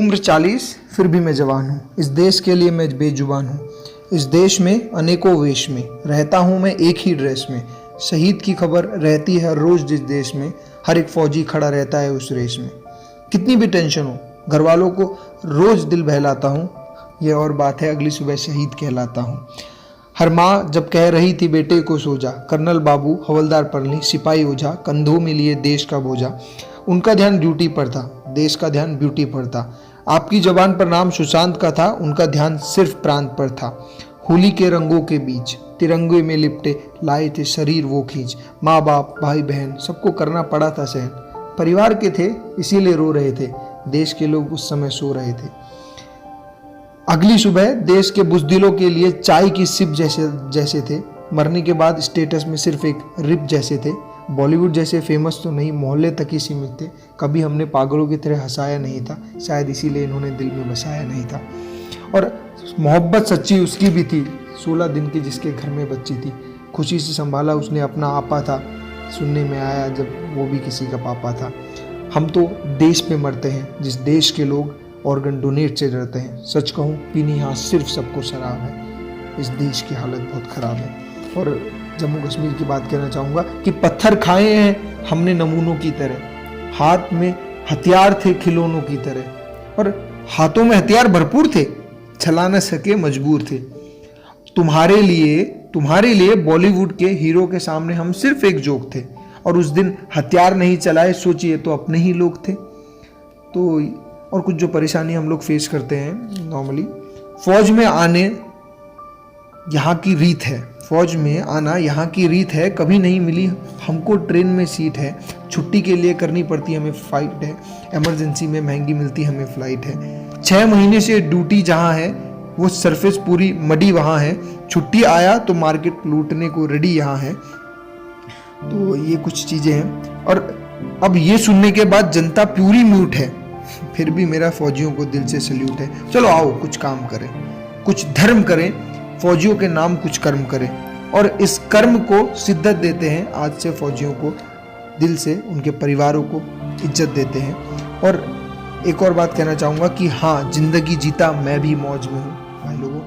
उम्र 40 फिर भी मैं जवान हूँ, इस देश के लिए मैं बेजुबान हूँ। इस देश में अनेकों वेश में रहता हूँ मैं एक ही ड्रेस में। शहीद की खबर रहती है हर रोज जिस देश में, हर एक फौजी खड़ा रहता है उस रेस में। कितनी भी टेंशन हो घर वालों को रोज दिल बहलाता हूँ, यह और बात है अगली सुबह शहीद कहलाता हूँ। हर माँ जब कह रही थी बेटे को सो जा, कर्नल बाबू हवलदार परली सिपाही ओझा कंधों में लिए देश का बोझा। उनका ध्यान ड्यूटी पर था, देश का ध्यान ब्यूटी पर था। आपकी जबान पर नाम सुशांत का था, उनका ध्यान सिर्फ प्रांत पर था। होली के रंगों के बीच तिरंगे में लिपटे लाए थे शरीर वो खींच। माँ बाप भाई बहन सबको करना पड़ा था सहन, परिवार के थे इसीलिए रो रहे थे, देश के लोग उस समय सो रहे थे। अगली सुबह देश के बुज़दिलों के लिए चाय की सिप जैसे थे, मरने के बाद स्टेटस में सिर्फ एक रिप जैसे थे। बॉलीवुड जैसे फेमस तो नहीं, मोहल्ले तक ही सीमित थे। कभी हमने पागलों की तरह हंसाया नहीं था, शायद इसीलिए इन्होंने दिल में बसाया नहीं था। और मोहब्बत सच्ची उसकी भी थी, 16 दिन की जिसके घर में बच्ची थी। खुशी से संभाला उसने अपना आपा था, सुनने में आया जब वो भी किसी का पापा था। हम तो देश पे मरते हैं जिस देश के लोग ऑर्गन डोनेट से डरते हैं। सच कहूँ पीनी यहाँ सिर्फ सबको शराब है, इस देश की हालत बहुत ख़राब है। और जम्मू कश्मीर की बात कहना चाहूँगा कि पत्थर खाए हैं हमने नमूनों की तरह, हाथ में हथियार थे खिलौनों की तरह, और हाथों में हथियार भरपूर थे, चला न सके मजबूर थे। तुम्हारे लिए बॉलीवुड के हीरो के सामने हम सिर्फ एक जोक थे, और उस दिन हथियार नहीं चलाए सोचिए तो अपने ही लोग थे। तो और कुछ जो परेशानी हम लोग फेस करते हैं नॉर्मली, फौज में आने यहाँ की रीत है, फौज में आना यहाँ की रीत है, कभी नहीं मिली हमको ट्रेन में सीट है। छुट्टी के लिए करनी पड़ती हमें फाइट है, इमरजेंसी में महंगी मिलती हमें फ्लाइट है। 6 महीने से ड्यूटी जहाँ है वो सरफेस पूरी मडी वहाँ है, छुट्टी आया तो मार्केट लूटने को रेडी यहाँ है। तो ये कुछ चीज़ें हैं। और अब ये सुनने के बाद जनता पूरी म्यूट है, फिर भी मेरा फौजियों को दिल से सल्यूट है। चलो आओ कुछ काम करें, कुछ धर्म करें, फौजियों के नाम कुछ कर्म करें, और इस कर्म को शिद्दत देते हैं। आज से फौजियों को दिल से उनके परिवारों को इज्जत देते हैं। और एक और बात कहना चाहूँगा कि हाँ, जिंदगी जीता मैं भी मौज में हूँ भाई लोगों।